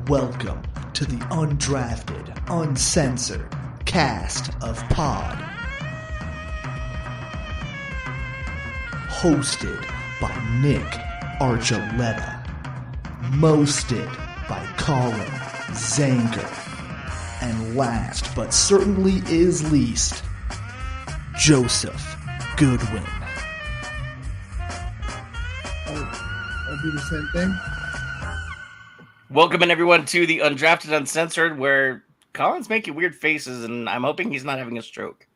Welcome to the Undrafted Uncensored cast of pod. Hosted by Nick Archuleta. Mosted by Colin Zanker. And last but certainly is least, Joseph Goodwin. I'll do the same thing. Welcome in everyone to the Undrafted Uncensored, where Colin's making weird faces, and I'm hoping he's not having a stroke.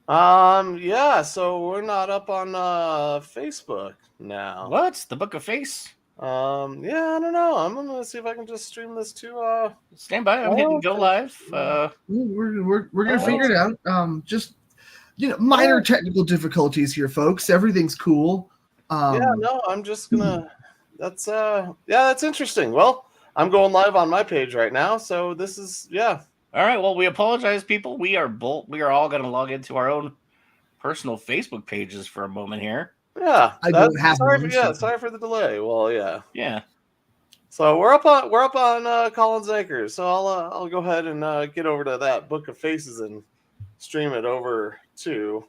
Yeah, so we're not up on Facebook now. What? The Book of Face? Yeah, I don't know. I'm gonna see if I can just stream this to Stand by, I'm hitting go live. We're gonna figure it out. Just minor technical difficulties here, folks. Everything's cool. I'm just gonna. That's interesting. Well, I'm going live on my page right now, so this is All right. Well, we apologize, people. We are all going to log into our own personal Facebook pages for a moment here. Yeah, I don't have sorry for the delay. Well, yeah. So we're up on Colin's Anchor. So I'll go ahead and get over to that Book of Faces and stream it over to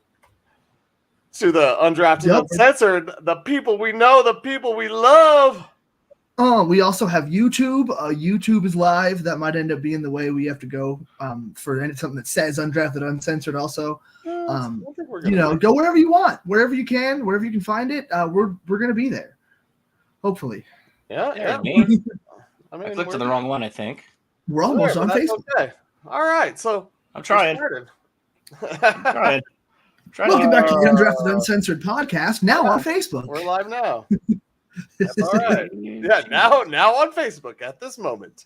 the Undrafted Uncensored, the people we know, the people we love. Oh, we also have YouTube. YouTube is live. That might end up being the way we have to go for something that says Undrafted Uncensored also. Go wherever you want, wherever you can find it. We're going to be there. Hopefully. Yeah. I clicked on the wrong one, I think. We're almost on Facebook. Okay. All right. So I'm trying. Welcome back to the Undrafted Uncensored podcast. Now on Facebook. We're live now. That's all right. Yeah, now on Facebook at this moment.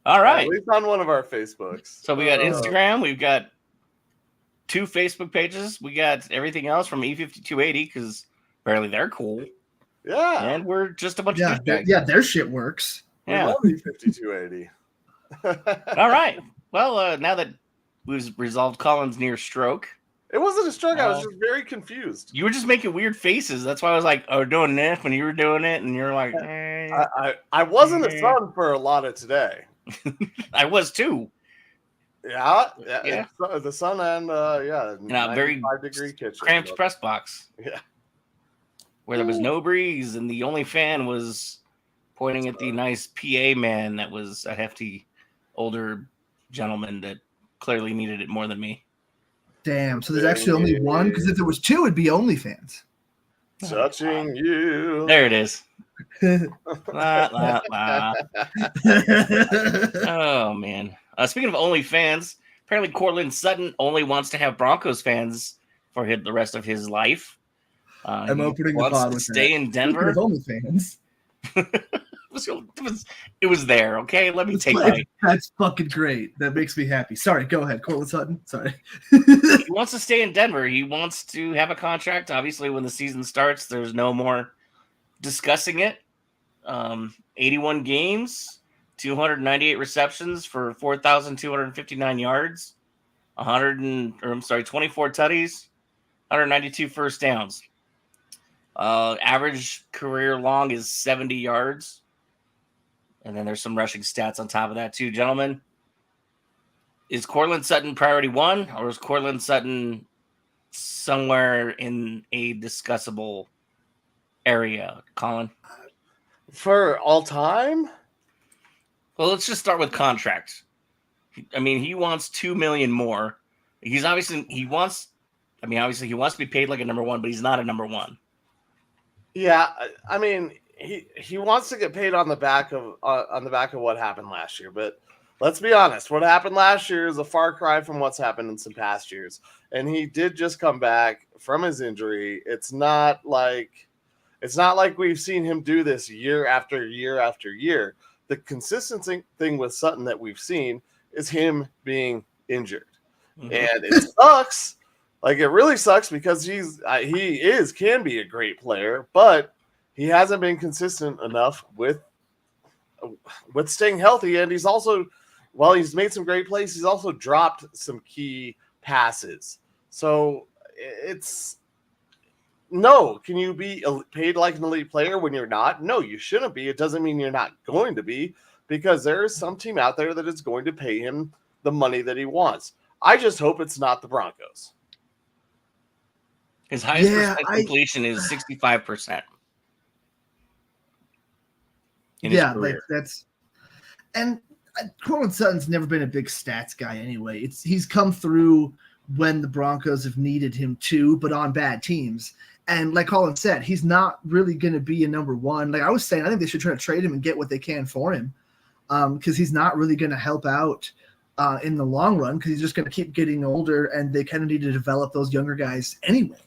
All right. At least on one of our Facebooks. So we got Instagram. We've got 2 Facebook pages. We got everything else from E5280 because apparently they're cool. Yeah. And we're just a bunch of their shit works. Yeah. We love E5280. All right. Well, now that we've resolved Colin's near stroke. It wasn't a stroke. I was just very confused. You were just making weird faces. That's why I was like, "Oh, doing this," when you were doing it, and you're like, I wasn't a sun for a lot of today. I was too. Yeah. The sun and very 95-degree kitchen. Cramped press box. Yeah. Where there was no breeze, and the only fan was pointing at the nice PA man that was a hefty, older gentleman that clearly needed it more than me. Damn, so there's actually only one? Because if there was 2, it'd be OnlyFans. Touching you. There it is. La, la, la. Oh, man. Speaking of OnlyFans, apparently Cortland Sutton only wants to have Broncos fans for the rest of his life. I'm opening the pod with stay in Denver. OnlyFans. It was there, okay? Let me take it. That's fucking great. That makes me happy. Sorry, go ahead. Cortland Sutton. Sorry. He wants to stay in Denver. He wants to have a contract. Obviously, when the season starts, there's no more discussing it. 81 games, 298 receptions for 4,259 yards, 24 tutties, 192 first downs. Average career long is 70 yards. And then there's some rushing stats on top of that too, gentlemen. Is Cortland Sutton priority 1, or is Cortland Sutton somewhere in a discussable area, Colin? For all time? Well, let's just start with contracts. I mean, he wants $2 million more. He wants to be paid like a number 1, but he's not a number 1. Yeah, I mean, he wants to get paid on the back of what happened last year, but let's be honest, what happened last year is a far cry from what's happened in some past years. And he did just come back from his injury. It's not like we've seen him do this year after year after year. The consistency thing with Sutton that we've seen is him being injured. Mm-hmm. And it sucks. Like, it really sucks because he can be a great player, but he hasn't been consistent enough with staying healthy. And he's also, while he's made some great plays, he's also dropped some key passes. So can you be paid like an elite player when you're not? No, you shouldn't be. It doesn't mean you're not going to be, because there is some team out there that is going to pay him the money that he wants. I just hope it's not the Broncos. His highest percent completion is 65%. Yeah, like that's, and Courtland Sutton's never been a big stats guy anyway. He's come through when the Broncos have needed him to, but on bad teams. And like Colin said, he's not really going to be a number one. Like I was saying, I think they should try to trade him and get what they can for him, because he's not really going to help out in the long run, because he's just going to keep getting older, and they kind of need to develop those younger guys anyway.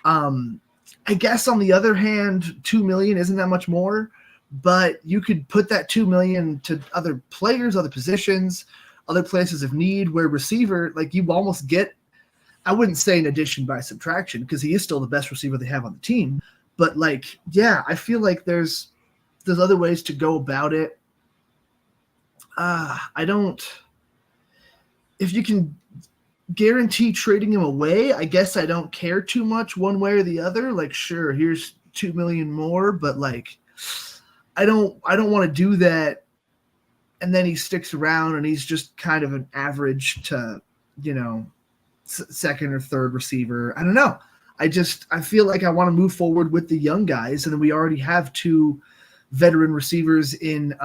I guess on the other hand, $2 million isn't that much more, but you could put that $2 million to other players, other positions, other places of need where receiver, like you almost get, I wouldn't say an addition by subtraction, because he is still the best receiver they have on the team. But like, yeah, I feel like there's other ways to go about it. If you can guarantee trading him away, I guess I don't care too much one way or the other. Like, sure, here's $2 million more, but like, I don't want to do that. And then he sticks around and he's just kind of an average to, second or third receiver. I don't know. I feel like I want to move forward with the young guys. And then we already have 2 veteran receivers in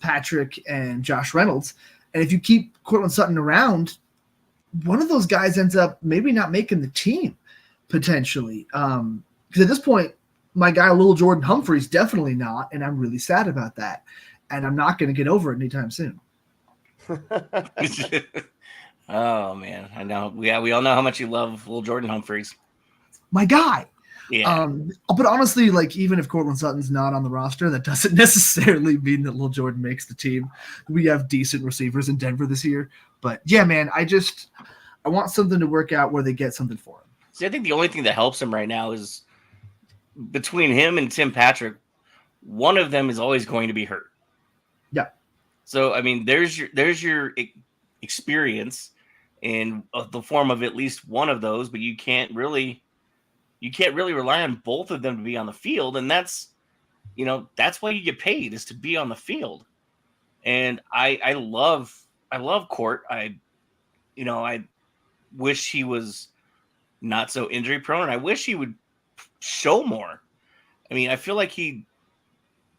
Patrick and Josh Reynolds. And if you keep Courtland Sutton around, one of those guys ends up maybe not making the team potentially. Because at this point, my guy, Little Jordan Humphrey's definitely not. And I'm really sad about that. And I'm not going to get over it anytime soon. Oh, man. I know. We all know how much you love Little Jordan Humphreys. My guy. Yeah. But honestly, like, even if Courtland Sutton's not on the roster, that doesn't necessarily mean that Little Jordan makes the team. We have decent receivers in Denver this year. But, yeah, man, I want something to work out where they get something for him. See, I think the only thing that helps him right now is between him and Tim Patrick, one of them is always going to be hurt. Yeah. So, I mean, there's your experience in the form of at least one of those, but you can't really rely on both of them to be on the field. And that's why you get paid, is to be on the field. And I love Court. I wish he was not so injury prone, and I wish he would show more. I mean, I feel like he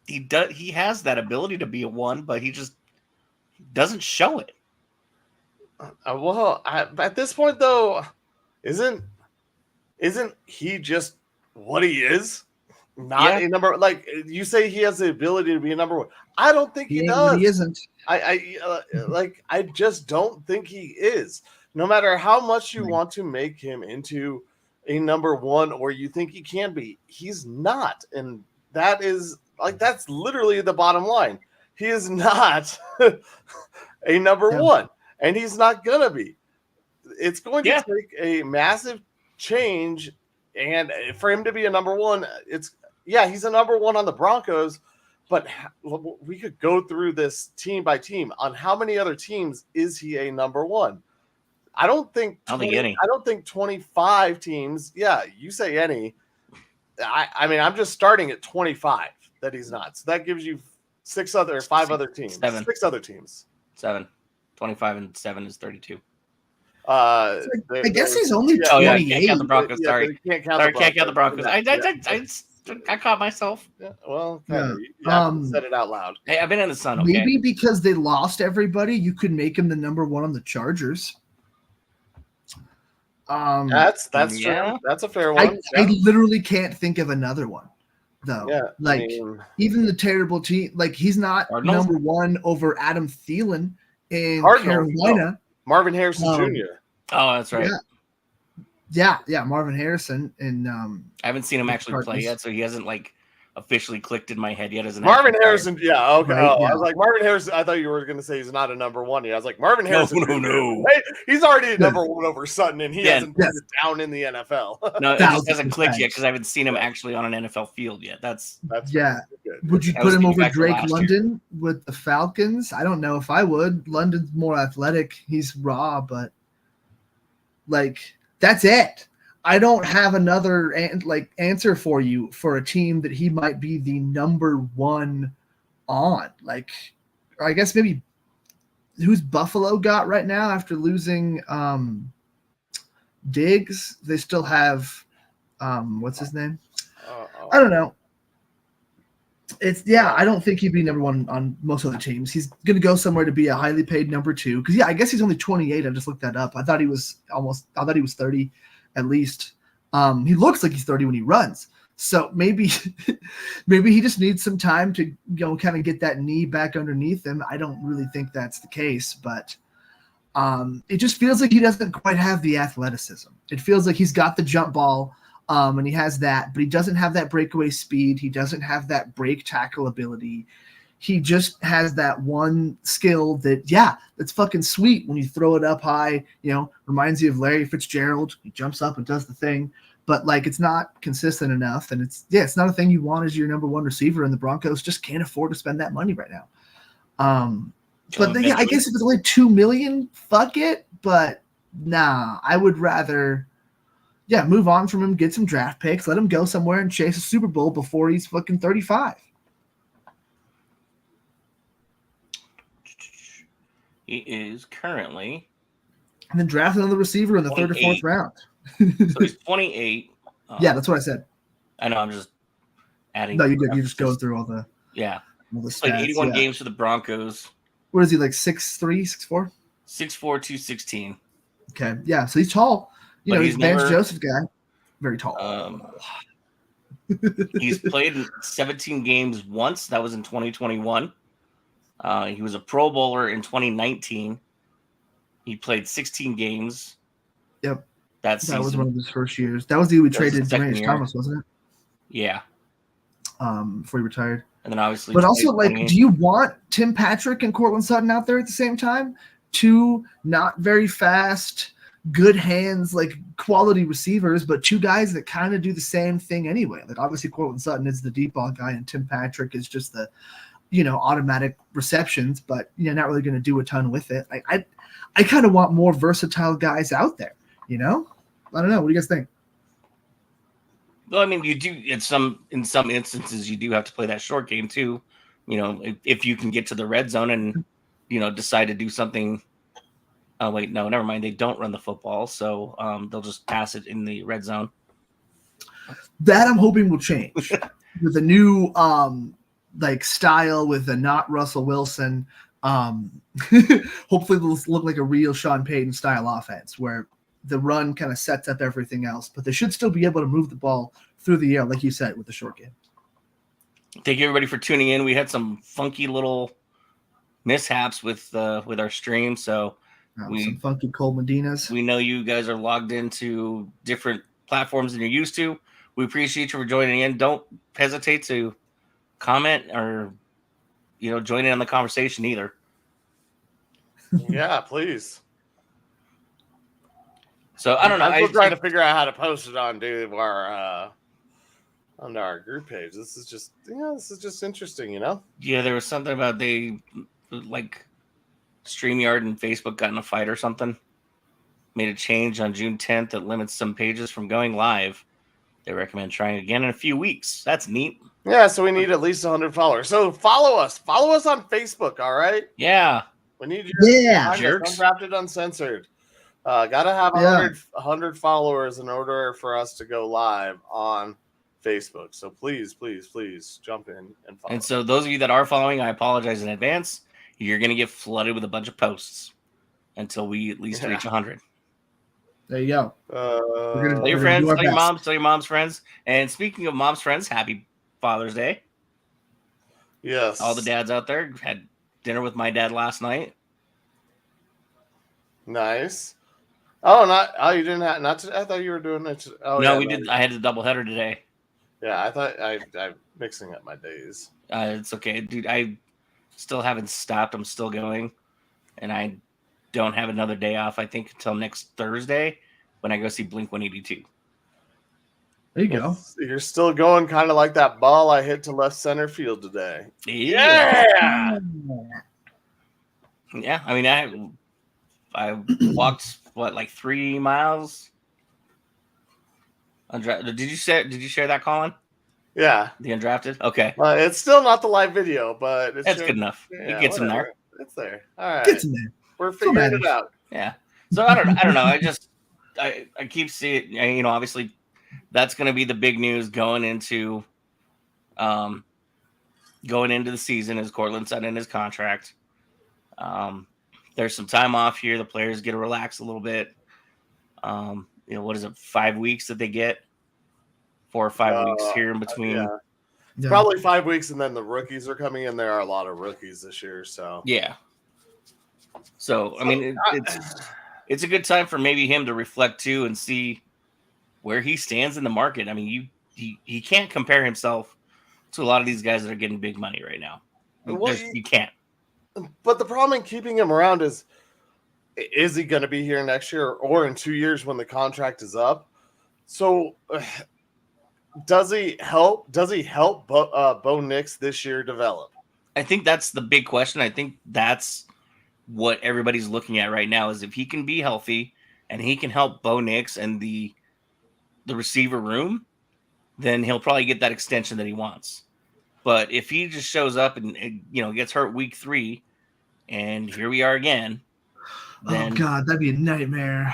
has that ability to be a one, but he just doesn't show it. At this point though, isn't he just what he is? Not a number, like you say he has the ability to be a number one. I don't think he does. He isn't. I just don't think he is. No matter how much you want to make him into a number one, or you think he can be, he's not. And that's literally the bottom line. He is not a number one, and he's not gonna be. It's going to take a massive change, and for him to be a number one, he's a number one on the Broncos. But we could go through this team by team. On how many other teams is he a number one? I don't think any. I don't think 25 teams. Yeah, you say any. I mean, I'm just starting at 25 that he's not. So that gives you 6 other teams. 7. 6 other teams. 7. 25 and 7 is 32. I guess he's only 28. Oh, yeah, can't count the Broncos. Sorry. Can't count the Broncos. I caught myself. Yeah, well, you have to said it out loud. Hey, I've been in the sun. Okay? Maybe because they lost everybody, you could make him the number one on the Chargers. That's true. That's a fair one. I literally can't think of another one, though. Yeah, even the terrible team, like he's not number one over Adam Thielen in Carolina. No. Marvin Harrison Jr. Oh, that's right. Yeah, Marvin Harrison, and I haven't seen him actually play yet, so he hasn't officially clicked in my head yet as an Marvin Harrison. Yeah, okay. Right, I was like Marvin Harrison. I thought you were going to say he's not a number one yet. I was like Marvin Harrison. No. Hey, he's already a number one over Sutton, and he hasn't put it down in the NFL. No, it just hasn't clicked yet because I haven't seen him actually on an NFL field yet. That's good. Would you put him over Drake London with the Falcons? I don't know if I would. London's more athletic. He's raw, but that's it. I don't have another answer for you for a team that he might be the number one on. I guess maybe who's Buffalo got right now after losing Diggs? They still have what's his name? I don't know. I don't think he'd be number one on most other teams. He's going to go somewhere to be a highly paid number two. Because I guess he's only 28. I just looked that up. I thought he was 30 at least. He looks like he's 30 when he runs. So maybe he just needs some time to kind of get that knee back underneath him. I don't really think that's the case, but it just feels like he doesn't quite have the athleticism. It feels like he's got the jump ball. And he has that, but he doesn't have that breakaway speed. He doesn't have that break tackle ability. He just has that one skill that's fucking sweet when you throw it up high. Reminds you of Larry Fitzgerald. He jumps up and does the thing, but it's not consistent enough. And it's not a thing you want as your number one receiver. And the Broncos just can't afford to spend that money right now. But I guess if it's only $2 million, fuck it. But nah, I would rather. Yeah, move on from him, get some draft picks, let him go somewhere and chase a Super Bowl before he's fucking 35. He is currently. And then draft another receiver in the 3rd or 4th round. So he's 28. Yeah, that's what I said. I know, I'm just adding. No, you did. You're just going through all the. Yeah. All the He's played 81 stats, games for the Broncos. What is he, like 6'3", 6'4"? 6'4", 216. Okay, yeah, so he's tall. He's Vance Joseph guy. Very tall. He's played 17 games once. That was in 2021. He was a Pro Bowler in 2019. He played 16 games. Yep. That was one of his first years. That was the year we traded Demaryius Thomas, wasn't it? Yeah. Before he retired. And then obviously. But also, do you want Tim Patrick and Courtland Sutton out there at the same time? Two not very fast, good hands, quality receivers, but two guys that kind of do the same thing anyway. Obviously Courtland Sutton is the deep ball guy and Tim Patrick is just the, automatic receptions, but not really going to do a ton with it. I kind of want more versatile guys out there, I don't know. What do you guys think? Well, I mean, you do in some instances you do have to play that short game too. If you can get to the red zone and, decide to do something. Oh, wait, no, never mind. They don't run the football, so they'll just pass it in the red zone. That I'm hoping will change with a new style with a not Russell Wilson. Hopefully they'll look like a real Sean Payton style offense where the run kind of sets up everything else, but they should still be able to move the ball through the air, like you said, with the short game. Thank you, everybody, for tuning in. We had some funky little mishaps with our stream, so some funky Cole Medinas. We know you guys are logged into different platforms than you're used to. We appreciate you for joining in. Don't hesitate to comment or join in on the conversation either. Yeah, please. So I don't know. I'm trying to figure out how to post it on our group page. This is just interesting, Yeah, there was something about they StreamYard and Facebook got in a fight or something. Made a change on June 10th that limits some pages from going live. They recommend trying again in a few weeks. That's neat. Yeah, so we need at least 100 followers. So follow us. Follow us on Facebook, all right? Yeah. We need jerks. Undrafted Uncensored. Gotta have 100 followers in order for us to go live on Facebook. So please, please, please jump in and follow. And so those of you that are following, I apologize in advance. You're going to get flooded with a bunch of posts until we at least reach 100. There you go. Tell your friends, tell your moms, tell your mom's friends. And speaking of mom's friends, happy Father's Day. Yes. All the dads out there had dinner with my dad last night. Nice. You didn't have not to, I thought you were doing it. We did. I had a doubleheader today. Yeah, I thought I'm mixing up my days. It's okay, dude. I still haven't stopped. I'm still going, and I don't have another day off. I think until next Thursday when I go see Blink 182. There you go. You're still going kind of like that ball I hit to left center field today. Yeah. Yeah. I mean, I walked 3 miles. Did you share that, Colin? Yeah. The Undrafted? Okay. It's still not the live video, but That's good enough. Yeah, It gets him there. It's there. All right. Gets in there. We're figuring it out. Yeah. So I don't know. I keep seeing, obviously that's going to be the big news going into the season is Cortland Sutton his contract. There's some time off here. The players get to relax a little bit. What is it? 5 weeks that they get? 4 or 5 weeks here in between. Yeah. Probably 5 weeks, and then the rookies are coming in. There are a lot of rookies this year, so yeah. So I mean, it's a good time for maybe him to reflect too and see where he stands in the market. I mean, he can't compare himself to a lot of these guys that are getting big money right now. You can't. But the problem in keeping him around is he going to be here next year or in 2 years when the contract is up? So does he help Bo Nix this year develop? I think that's the big question. I think that's what everybody's looking at right now is if he can be healthy and he can help Bo Nix and the receiver room, then he'll probably get that extension that he wants. But if he just shows up and gets hurt week 3 and here we are again, then... Oh God, that'd be a nightmare.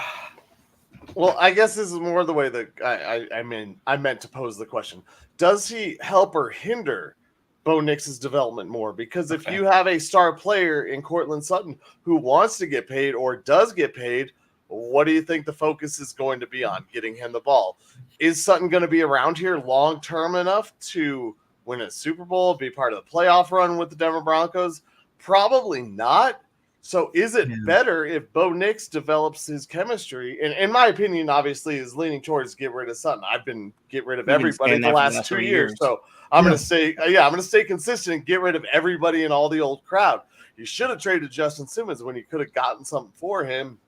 Well, I guess this is more the way that I meant to pose the question. Does he help or hinder Bo Nix's development more? Because if you have a star player in Cortland Sutton who wants to get paid or does get paid, what do you think the focus is going to be on? Getting him the ball. Is Sutton going to be around here long-term enough to win a Super Bowl, be part of the playoff run with the Denver Broncos? Probably not. So is it better if Bo Nix develops his chemistry? And in my opinion, obviously, is leaning towards get rid of Sutton. I've been get rid of everybody the last 2 years. So I'm going to say, I'm going to stay consistent and get rid of everybody in all the old crowd. You should have traded Justin Simmons when you could have gotten something for him.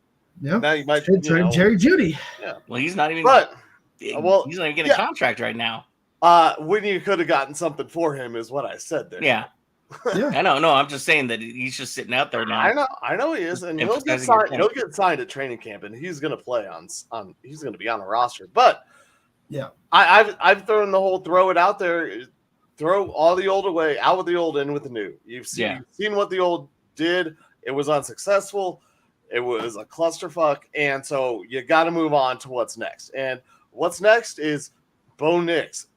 Yeah. Now you might trade Jerry Jeudy. Yeah. Well, he's not even. He's not even getting a contract right now. When you could have gotten something for him is what I said there. Yeah. I know. No, I'm just saying that he's just sitting out there now. I know he is, and he'll get signed at training camp, and he's going to play on. He's going to be on a roster. But I've thrown the whole throw it out there, throw all the old away, out with the old, in with the new. You've seen what the old did. It was unsuccessful. It was a clusterfuck, and so you got to move on to what's next. And what's next is Bo Nix,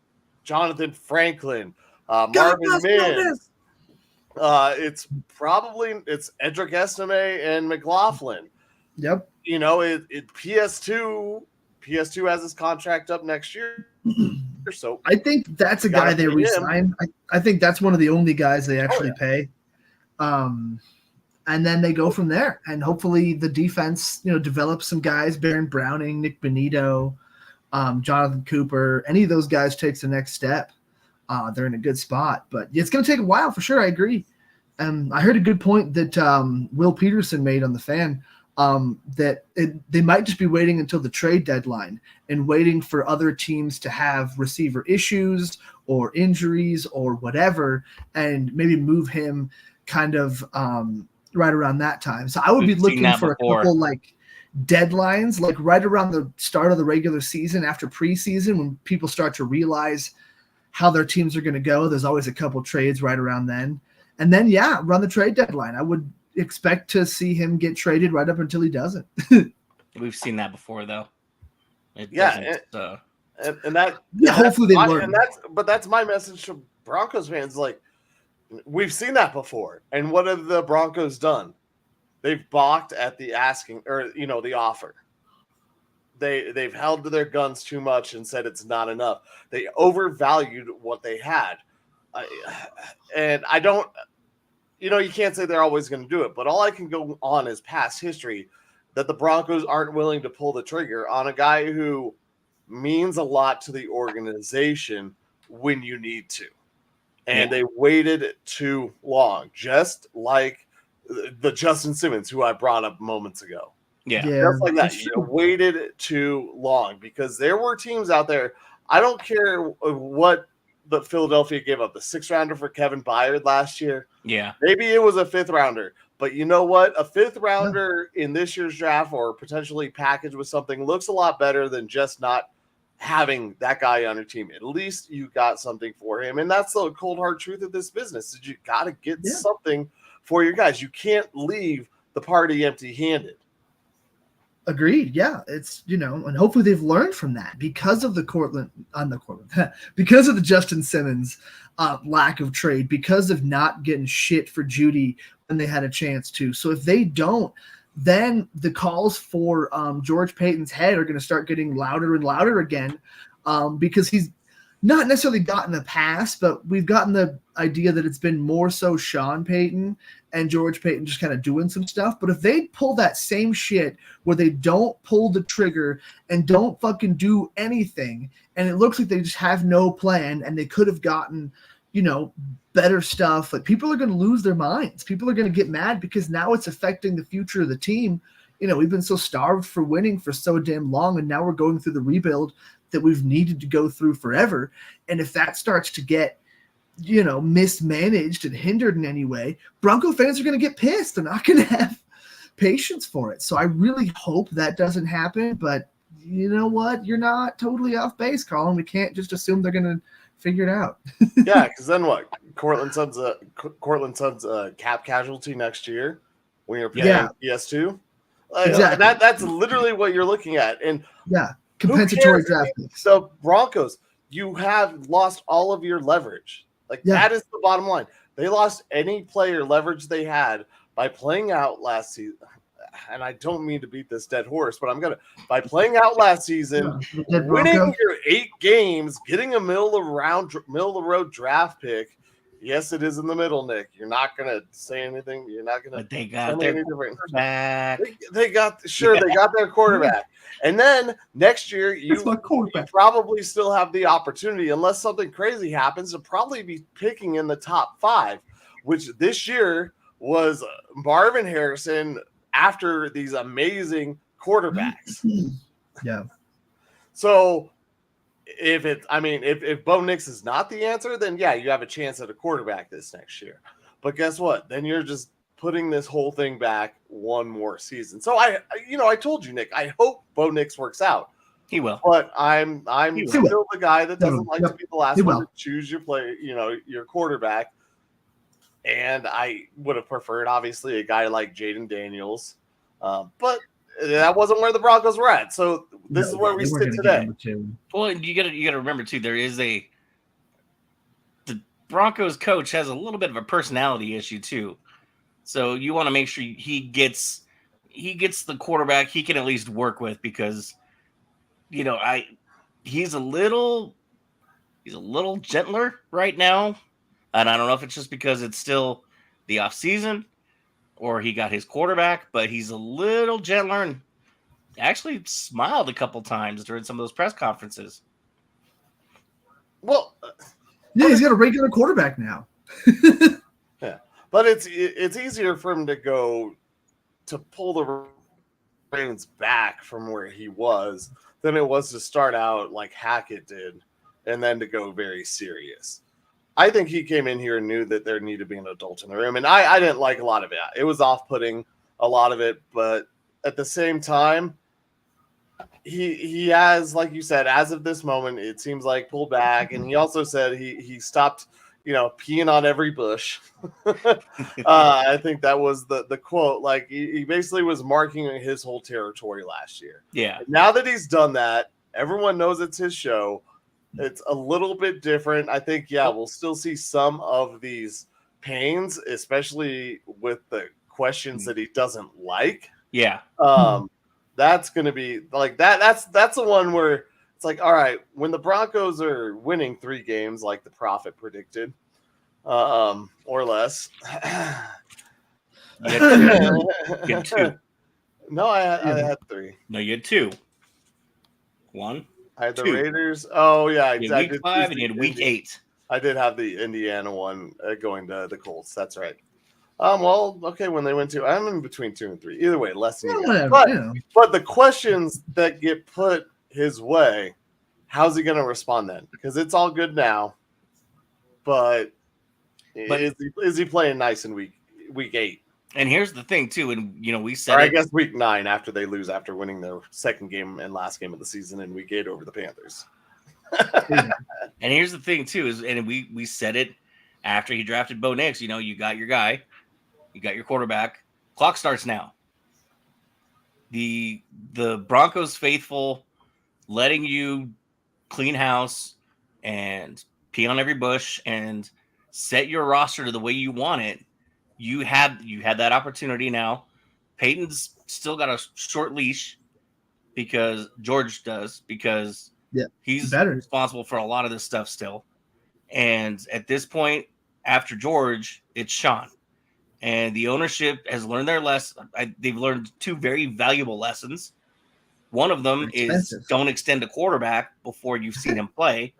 Jonathan Franklin, Marvin Mims. It's Edric Estime and McLaughlin. Yep. PS2 has his contract up next year. So I think that's a guy they re-sign. I think that's one of the only guys they actually pay. And then they go from there. And hopefully the defense, develops some guys, Baron Browning, Nick Benito, Jonathan Cooper, any of those guys takes the next step. They're in a good spot, but it's going to take a while for sure. I agree. I heard a good point that Will Peterson made on the Fan, that they might just be waiting until the trade deadline and waiting for other teams to have receiver issues or injuries or whatever, and maybe move him kind of right around that time. So I would be looking for a couple deadlines, like right around the start of the regular season after preseason, when people start to realize how their teams are going to go. There's always a couple trades right around then. And then, run the trade deadline. I would expect to see him get traded right up until he doesn't. We've seen that before, though. Hopefully they learn. That's my message to Broncos fans. Like, we've seen that before. And what have the Broncos done? They've balked at the asking, or the offer. They've held to their guns too much and said it's not enough. They overvalued what they had. And I don't, you can't say they're always going to do it, but all I can go on is past history that the Broncos aren't willing to pull the trigger on a guy who means a lot to the organization when you need to. And they waited too long, just like the Justin Simmons, who I brought up moments ago. Yeah. Just like that. You waited too long because there were teams out there. I don't care what the Philadelphia gave up, the 6th rounder for Kevin Byard last year. Yeah. Maybe it was a 5th rounder, but you know what? A 5th rounder in this year's draft or potentially packaged with something looks a lot better than just not having that guy on your team. At least you got something for him. And that's the cold hard truth of this business is you got to get something for your guys. You can't leave the party empty handed. Agreed. Yeah. It's, and hopefully they've learned from that because of the because of the Justin Simmons lack of trade, because of not getting shit for Judy when they had a chance to. So if they don't, then the calls for George Payton's head are going to start getting louder and louder again because he's not necessarily gotten a pass, but we've gotten the idea that it's been more so Sean Payton and George Payton just kind of doing some stuff. But if they pull that same shit where they don't pull the trigger and don't fucking do anything, and it looks like they just have no plan and they could have gotten, better stuff, like people are going to lose their minds. People are going to get mad because now it's affecting the future of the team. We've been so starved for winning for so damn long, and now we're going through the rebuild that we've needed to go through forever. And if that starts to get, mismanaged and hindered in any way, Bronco fans are going to get pissed. They're not going to have patience for it. So I really hope that doesn't happen. But you know what? You're not totally off base, Colin. We can't just assume they're going to figure it out. Yeah, because then what? Cortland Sutton's a cap casualty next year when you're paying PS2. Exactly. That's literally what you're looking at. And compensatory draft picks. So Broncos, you have lost all of your leverage. That is the bottom line. They lost any player leverage they had by playing out last season. And I don't mean to beat this dead horse, but by playing out last season, winning your 8 games, getting a middle of the road draft pick. Yes, it is in the middle, Nick. You're not gonna say anything. You're not gonna. But they got their quarterback. They got their quarterback, and then next year you probably still have the opportunity, unless something crazy happens, to probably be picking in the top 5, which this year was Marvin Harrison after these amazing quarterbacks. Yeah. So. If Bo Nix is not the answer, then you have a chance at a quarterback this next year. But guess what? Then you're just putting this whole thing back one more season. So I told you, Nick, I hope Bo Nix works out. He will. But I'm still the guy that doesn't like to be the last one to choose your player, your quarterback. And I would have preferred, obviously, a guy like Jaden Daniels. But that wasn't where the Broncos were at. So this is where we sit today. Well, you got to remember too. The Broncos coach has a little bit of a personality issue too. So you want to make sure he gets the quarterback he can at least work with, because he's a little gentler right now, and I don't know if it's just because it's still the off season, or he got his quarterback, but he's a little gentler and actually smiled a couple times during some of those press conferences. Well, he's got a regular quarterback now. Yeah, but it's easier for him to pull the reins back from where he was than it was to start out like Hackett did and then to go very serious. I think he came in here and knew that there needed to be an adult in the room. And I didn't like a lot of it. It was off-putting, a lot of it. But at the same time, he has, like you said, as of this moment, it seems like pulled back. And he also said he stopped, peeing on every bush. I think that was the quote. Like he basically was marking his whole territory last year. Yeah. And now that he's done that, everyone knows it's his show. It's a little bit different. I think, we'll still see some of these pains, especially with the questions that he doesn't like. Yeah. That's going to be like that. That's the one where it's like, all right, when the Broncos are winning 3 games, like the prophet predicted, or less. You had 2. No, I had 3. No, you had 2. 1. I had the Raiders. Oh, yeah. Week 5 and you had week 8. I did have the Indiana one going to the Colts. That's right. Well, okay, when they went to – I'm in between 2 and 3. Either way, less than you got. But the questions that get put his way, how's he going to respond then? Because it's all good now. But is he playing nice in week 8? And here's the thing too, and we said, or I guess week 9 after they lose after winning their second game and last game of the season in week 8 over the Panthers. And here's the thing too is, and we said it after he drafted Bo Nix. You got your guy, you got your quarterback. Clock starts now. The Broncos faithful letting you clean house and pee on every bush and set your roster to the way you want it. You had that opportunity now. Peyton's still got a short leash because George does, because he's responsible for a lot of this stuff still. And at this point, after George, it's Sean. And the ownership has learned their lesson. They've learned 2 very valuable lessons. One of them is don't extend a quarterback before you've seen him play.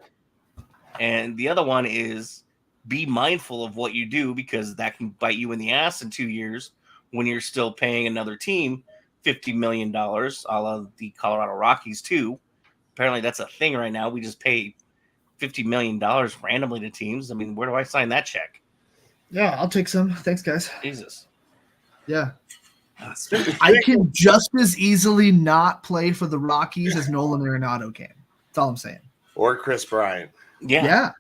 And the other one is be mindful of what you do, because that can bite you in the ass in 2 years when you're still paying another team $50 million, a la the Colorado Rockies too. Apparently that's a thing right now. We just pay $50 million randomly to teams. I mean, where do I sign that check? Yeah, I'll take some. Thanks, guys. Jesus. Yeah. I can just as easily not play for the Rockies as Nolan Arenado can. That's all I'm saying. Or Chris Bryant. Yeah.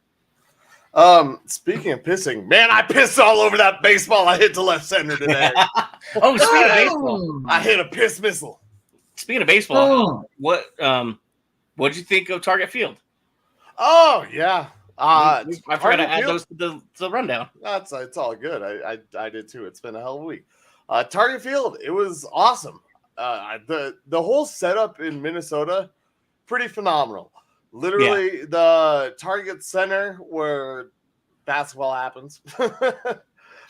Speaking of pissing, man, I pissed all over that baseball I hit to left center today. Oh, speaking of baseball, I hit a piss missile. Speaking of baseball, what'd you think of Target Field? Oh yeah. I forgot to add those to the rundown. It's all good. I did too. It's been a hell of a week. Target Field, it was awesome. The whole setup in Minnesota, pretty phenomenal. Literally, the Target Center where basketball happens,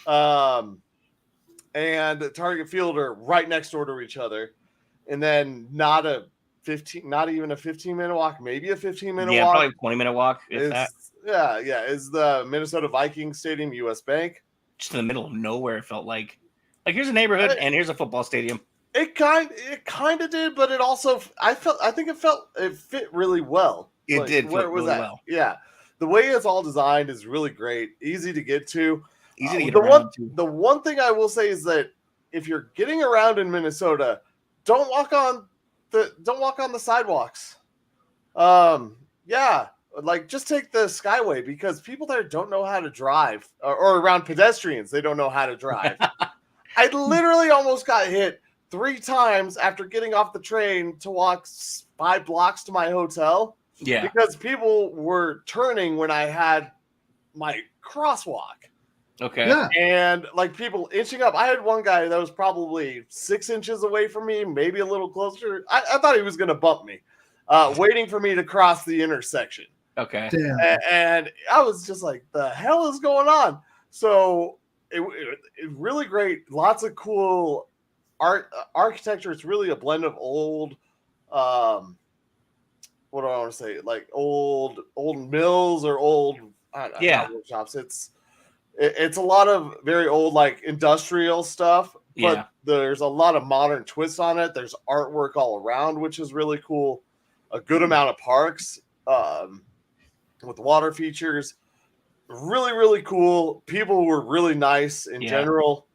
and Target Field are right next door to each other, and then not even a 15-minute walk, maybe a 15-minute walk. Yeah, probably a 20-minute walk. Is the Minnesota Vikings Stadium, US Bank. Just in the middle of nowhere, it felt like here's a neighborhood and here's a football stadium. It kind of did, but it also I think it fit really well. It did fit really well. Yeah, the way it's all designed is really great, easy to get to. Easy to get around to. The one thing I will say is that if you're getting around in Minnesota, don't walk on the sidewalks. Just take the Skyway, because people there don't know how to drive, or around pedestrians, they don't know how to drive. I literally almost got hit 3 times after getting off the train to walk 5 blocks to my hotel. Yeah. Because people were turning when I had my crosswalk. Okay. Yeah. And people inching up. I had one guy that was probably 6 inches away from me, maybe a little closer. I thought he was going to bump me, waiting for me to cross the intersection. Okay. Damn. And I was just like, the hell is going on? So it really great. Lots of cool architecture. It's really a blend of old, what do I want to say? Like old mills or old shops. It's a lot of very old, industrial stuff, but there's a lot of modern twists on it. There's artwork all around, which is really cool. A good amount of parks, with water features. Really, really cool. People were really nice in general.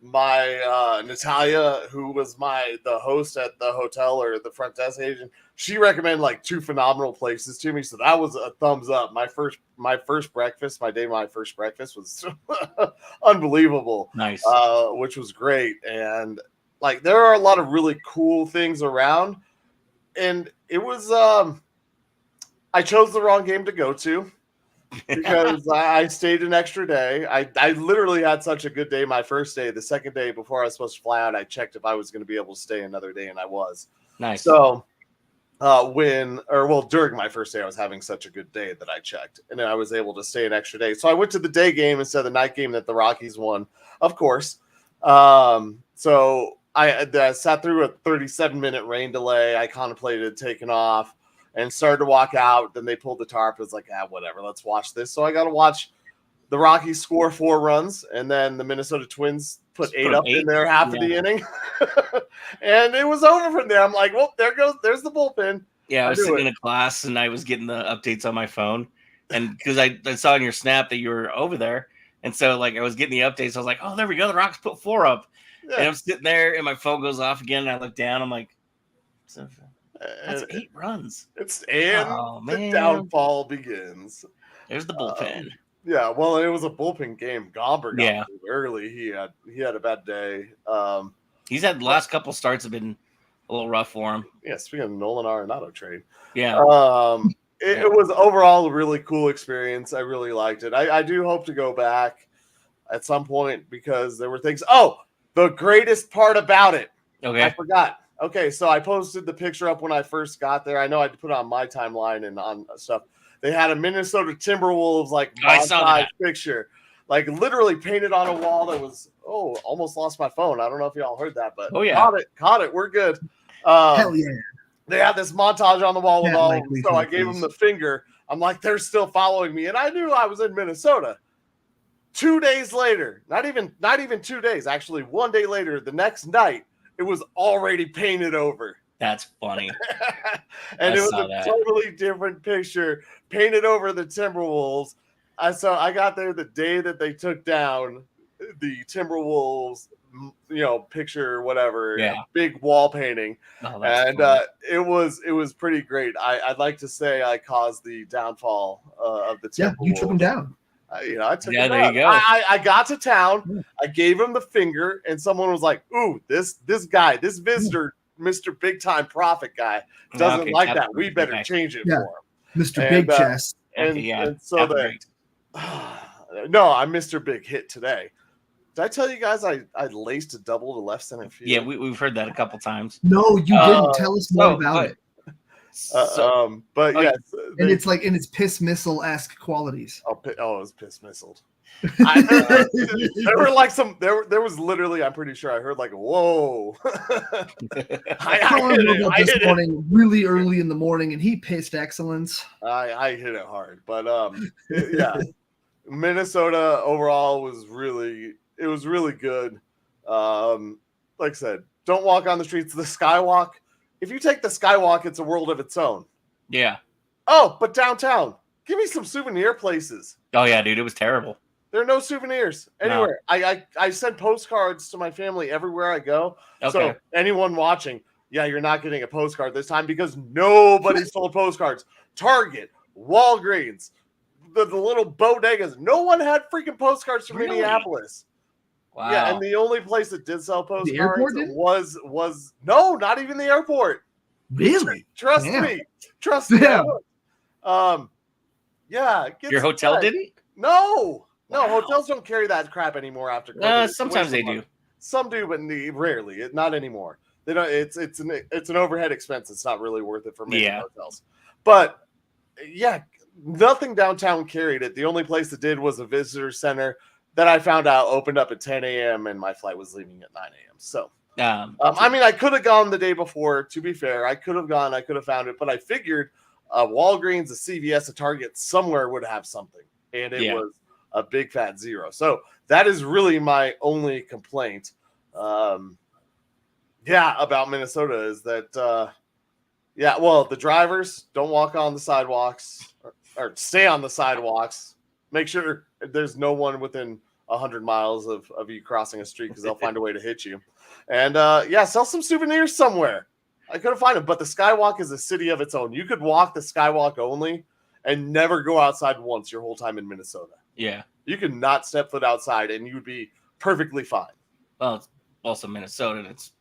My Natalia, who was the host at the hotel, or the front desk agent, she recommended 2 phenomenal places to me, so that was a thumbs up. My first breakfast was unbelievable. Nice. Which was great. And there are a lot of really cool things around, and it was I chose the wrong game to go to, because I stayed an extra day. I literally had such a good day my first day. The second day, before I was supposed to fly out, I checked if I was going to be able to stay another day, and I was. Nice. So during my first day, I was having such a good day that I checked, and then I was able to stay an extra day. So I went to the day game instead of the night game that the Rockies won, of course. So I sat through a 37-minute rain delay. I contemplated taking off and started to walk out. Then they pulled the tarp. It was like, whatever, let's watch this. So I got to watch the Rockies score 4 runs, and then the Minnesota Twins put 8 up in there half of the inning. And it was over from there. I'm like, well, there's the bullpen. Yeah, I was sitting in a class, and I was getting the updates on my phone. And because I saw in your snap that you were over there, And so like I was getting the updates. I was like, oh, there we go. The Rockets put 4 up. Yeah. And I'm sitting there and my phone goes off again. And I look down. I'm like, that's 8 runs. The downfall begins. There's the bullpen. Yeah, well, it was a bullpen game. Gomber got Yeah. early. He had a bad day. He's had the last couple starts have been a little rough for him. Yeah, speaking of Nolan Arenado trade. Yeah. It was overall a really cool experience. I really liked it. I do hope to go back at some point because there were things. Oh, the greatest part about it. Okay. I forgot. Okay, so I posted the picture up when I first got there. I know I put it on my timeline and on stuff. They had a Minnesota Timberwolves montage picture, like literally painted on a wall that was almost lost my phone. I don't know if y'all heard that, but caught it. We're good. Hell yeah! They had this montage on the wall with all of them, so I gave them the finger. I'm like, they're still following me, and I knew I was in Minnesota. 2 days later, not even 2 days, actually 1 day later, the next night, it was already painted over. That's funny. And it was a totally different picture painted over the Timberwolves. So I got there the day that they took down the Timberwolves, picture, whatever, big wall painting. And it was pretty great. I'd like to say I caused the downfall of the Timberwolves. Yeah, you took them down. I took there him you go. I got to town. I gave him the finger, and someone was like, "Ooh, this guy, this visitor, Mr. Big Time Profit guy, doesn't like that. We better change it for him, Mr. Big Chest." And so no, I'm Mr. Big Hit today. Did I tell you guys I laced a double to left center field? Yeah, we've heard that a couple times. No, you didn't. Tell us more about it. But yes, and it's piss missile-esque qualities. It was piss missiled. There were there was literally, I'm pretty sure I heard like, whoa. I hit this morning really early in the morning, and he pissed excellence. I hit it hard, but yeah, Minnesota overall was really good. Like I said, don't walk on the streets. The Skywalk. If you take the Skywalk, it's a world of its own. Yeah. Oh, but downtown, give me some souvenir places. Oh yeah, dude, it was terrible. There are no souvenirs anywhere. No. I send postcards to my family everywhere I go. Okay. So anyone watching, you're not getting a postcard this time because nobody sold postcards. Target, Walgreens, the little bodegas. No one had freaking postcards from Minneapolis. Wow. Yeah, and the only place that did sell postcards was no, not even the airport. Really? Trust me. Trust me. Yeah. Your hotel didn't? No. No, hotels don't carry that crap anymore after COVID. Sometimes they do. Some do, but rarely. Not anymore. They don't. It's an overhead expense. It's not really worth it for many hotels. But nothing downtown carried it. The only place that did was a visitor center that I found out opened up at 10 a.m. and my flight was leaving at 9 a.m. So, I could have gone the day before. To be fair, I could have gone. I could have found it, but I figured Walgreens, a CVS, a Target, somewhere would have something, and it was a big fat zero. So that is really my only complaint. About Minnesota is that, the drivers don't walk on the sidewalks or stay on the sidewalks. Make sure there's no one within 100 miles of you crossing a street because they'll find a way to hit you. And sell some souvenirs somewhere. I couldn't find them, but the Skywalk is a city of its own. You could walk the Skywalk only and never go outside once your whole time in Minnesota. Yeah. You could not step foot outside and you would be perfectly fine. Well, it's also Minnesota and it's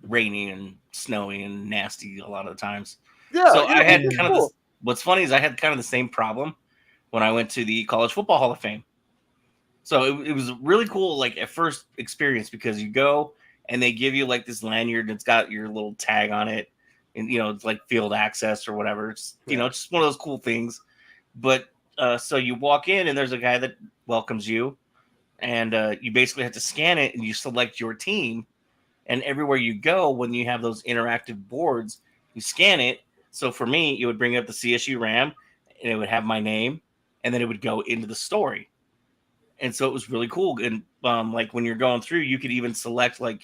rainy and snowy and nasty a lot of the times. Yeah. So I had kind of what's funny is I had kind of the same problem when I went to the College Football Hall of Fame. So it was really cool, like at first experience, because you go and they give you like this lanyard and it's got your little tag on it. And, it's like field access or whatever. It's, just one of those cool things. But so you walk in and there's a guy that welcomes you and you basically have to scan it and you select your team. And everywhere you go, when you have those interactive boards, you scan it. So for me, it would bring up the CSU Ram and it would have my name. And then it would go into the story. And so it was really cool. And like when you're going through, you could even select when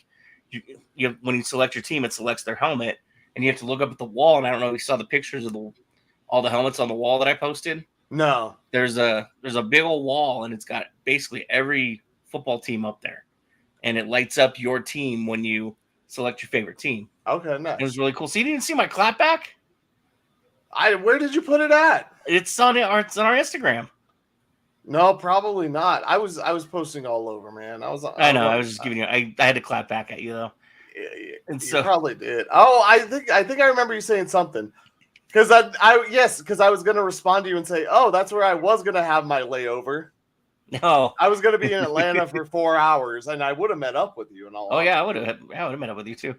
you select your team, it selects their helmet. And you have to look up at the wall. And I don't know if you saw the pictures of all the helmets on the wall that I posted. No. There's a big old wall, and it's got basically every football team up there, and it lights up your team when you select your favorite team. Okay, nice. It was really cool. So you didn't see my clapback? Where did you put it at? It's on our Instagram. No, probably not. I was posting all over, man. I know. I was just giving you. I had to clap back at you though. And you probably did. Oh, I think I remember you saying something. Because I was gonna respond to you and say, oh, that's where I was gonna have my layover. No, I was gonna be in Atlanta for 4 hours, and I would have met up with you and all. Oh yeah, I would have met up with you too.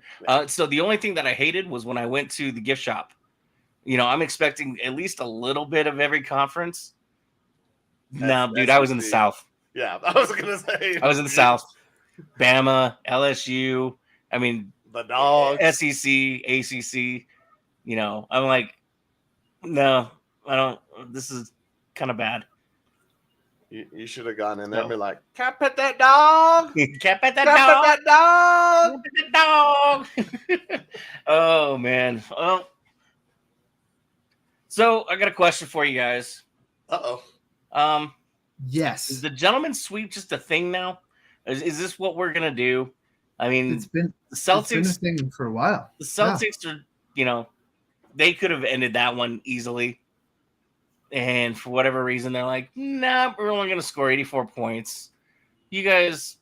So the only thing that I hated was when I went to the gift shop. I'm expecting at least a little bit of every conference. No, dude, I was in the South. Yeah, I was gonna say I was in the South. Bama, LSU. I mean, the Dogs, SEC, ACC. I'm like, no, I don't. This is kind of bad. You should have gone in there and be like, "Can't pet that dog. Can't pet that dog. Can't pet that dog." Oh man. Well, so I got a question for you guys. Yes. Is the gentleman's sweep just a thing now? Is this what we're gonna do? I mean, the Celtics. It's been a thing for a while. The Celtics are, they could have ended that one easily. And for whatever reason, they're like, nah, we're only going to score 84 points. You guys,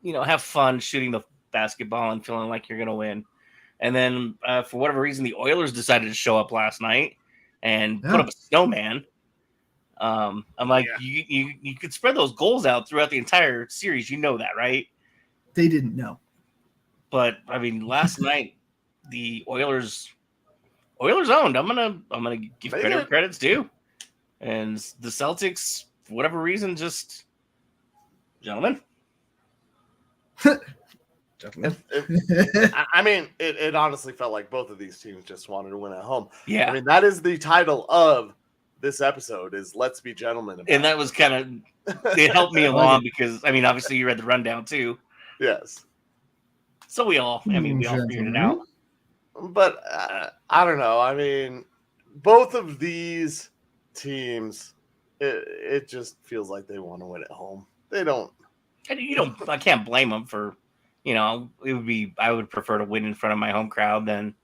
have fun shooting the basketball and feeling like you're going to win. And then for whatever reason, the Oilers decided to show up last night and put up a snowman. I'm like, you could spread those goals out throughout the entire series. You know that, right? They didn't know. But, I mean, last night, the Oilers owned. I'm gonna give credit where credit's due. And the Celtics, for whatever reason, just gentlemen. I mean, it honestly felt like both of these teams just wanted to win at home. Yeah. I mean, that is the title of this episode is Let's Be Gentlemen. And that was kind of, it helped me along because, I mean, obviously you read the rundown too. Yes. So we all figured it out. But I don't know. I mean, both of these teams, it just feels like they want to win at home. They don't. I can't blame them for, I would prefer to win in front of my home crowd than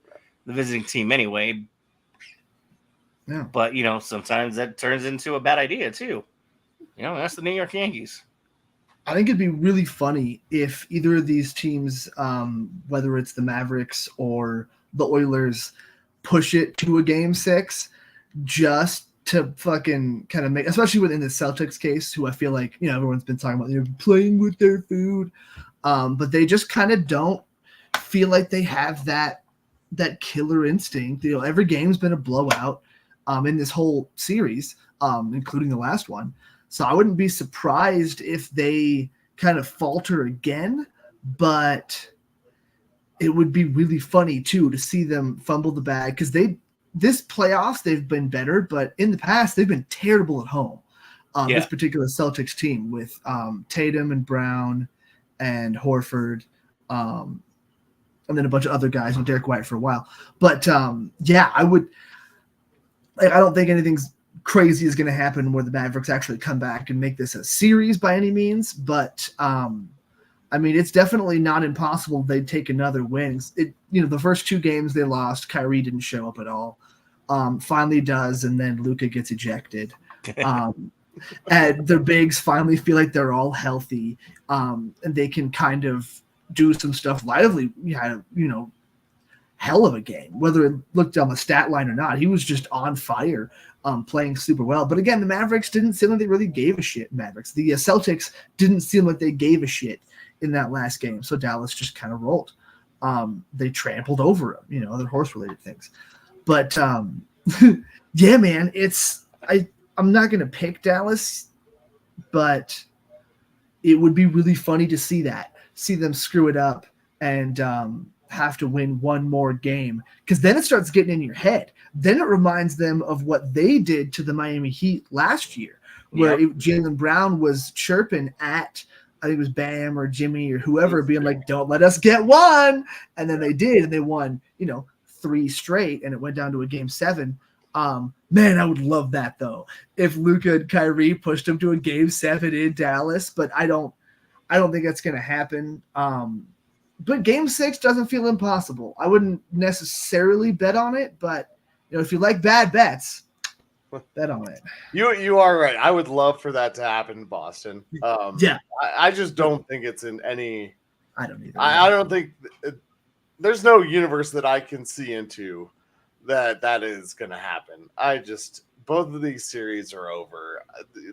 the visiting team anyway. Yeah. But, sometimes that turns into a bad idea too. That's the New York Yankees. I think it'd be really funny if either of these teams, whether it's the Mavericks or the Oilers, push it to a game 6 just to fucking kind of make, especially within the Celtics case, who I feel like, everyone's been talking about, they're playing with their food. But they just kind of don't feel like they have that killer instinct. Every game's been a blowout in this whole series, including the last one. So I wouldn't be surprised if they kind of falter again, but it would be really funny too to see them fumble the bag because this playoffs they've been better, but in the past they've been terrible at home. This particular Celtics team with Tatum and Brown and Horford, and then a bunch of other guys and Derek White for a while. But I would. I don't think anything's crazy is going to happen where the Mavericks actually come back and make this a series by any means, but I mean, it's definitely not impossible they'd take another win. The first 2 games they lost, Kyrie didn't show up at all. Finally does, and then Luka gets ejected. And their bigs finally feel like they're all healthy, and they can kind of do some stuff. Lively had hell of a game, whether it looked on the stat line or not. He was just on fire, playing super well. But again, the Mavericks didn't seem like they really gave a shit. The Celtics didn't seem like they gave a shit in that last game. So Dallas just kind of rolled. They trampled over them, other horse-related things. But yeah, man, I'm not going to pick Dallas, but it would be really funny to see them screw it up and have to win one more game, because then it starts getting in your head. Then it reminds them of what they did to the Miami Heat last year, where Jaylen Brown was chirping at, I think it was Bam or Jimmy or whoever, being like, don't let us get one. And then they did, and they won, 3 straight, and it went down to a game 7. Man, I would love that though. If Luka and Kyrie pushed him to a Game 7 in Dallas, but I don't think that's going to happen. But Game 6 doesn't feel impossible. I wouldn't necessarily bet on it, but if you like bad bets, bet on it. You are right. I would love for that to happen in Boston. Yeah. I just don't think it's in any. I don't either. I don't think there's no universe that I can see into that is going to happen. Both of these series are over.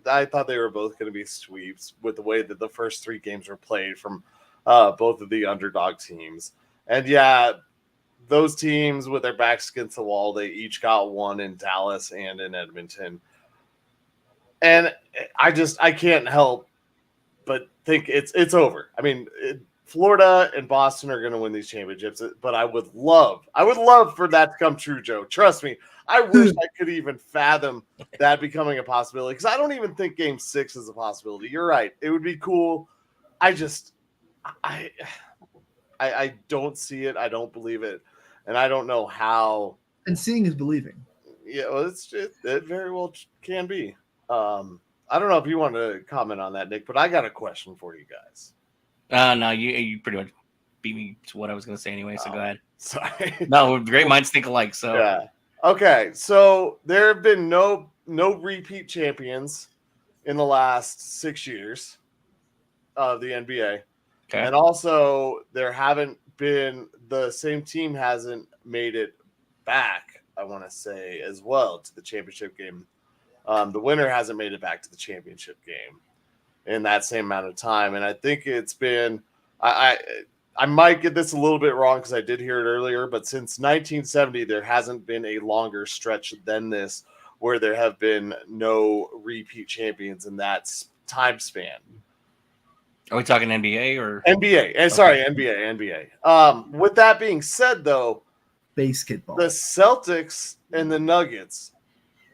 I thought they were both going to be sweeps with the way that the first 3 games were played from both of the underdog teams. And yeah, those teams with their backs against the wall, they each got one in Dallas and in Edmonton. And I can't help but think it's over. I mean, Florida and Boston are going to win these championships, but I would love for that to come true, Joe. Trust me. I wish I could even fathom that becoming a possibility, because I don't even think Game 6 is a possibility. You're right. It would be cool. I don't see it. I don't believe it. And I don't know how. And seeing is believing. Yeah, well, it very well can be. I don't know if you want to comment on that, Nick, but I got a question for you guys. No, you pretty much beat me to what I was going to say anyway, so go ahead. Sorry. No, great minds think alike, so. Yeah. Okay, so there have been no repeat champions in the last 6 years of the NBA. Okay. And also there the same team hasn't made it back, I want to say, as well, to the championship game. The winner hasn't made it back to the championship game in that same amount of time. And I think it's been, I might get this a little bit wrong because I did hear it earlier, but since 1970, there hasn't been a longer stretch than this where there have been no repeat champions in that time span. Are we talking NBA or NBA? And sorry, NBA. With that being said, though, basketball, the Celtics and the Nuggets,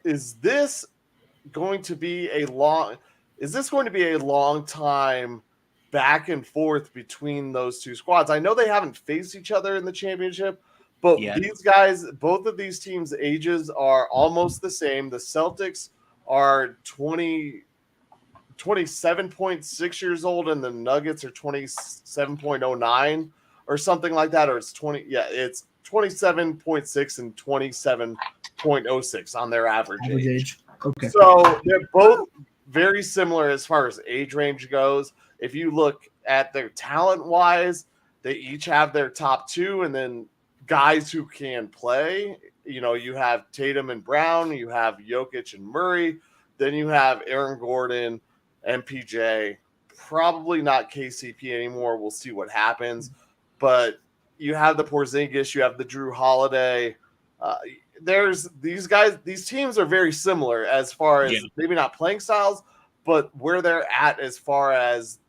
is this going to be a long time back and forth between those two squads? I know they haven't faced each other in the championship, but these guys, both of these teams' ages are almost the same. The Celtics are 27.6 years old, and the Nuggets are 27.09 or something like that, or it's 27.6 and 27.06 on their average age. Okay. So they're both very similar as far as age range goes. If you look at their talent-wise, they each have their top 2, and then guys who can play. You have Tatum and Brown, you have Jokic and Murray, then you have Aaron Gordon, MPJ, probably not KCP anymore. We'll see what happens. But you have the Porzingis, you have the Drew Holiday. There's these guys. These teams are very similar as far as maybe not playing styles, but where they're at as far as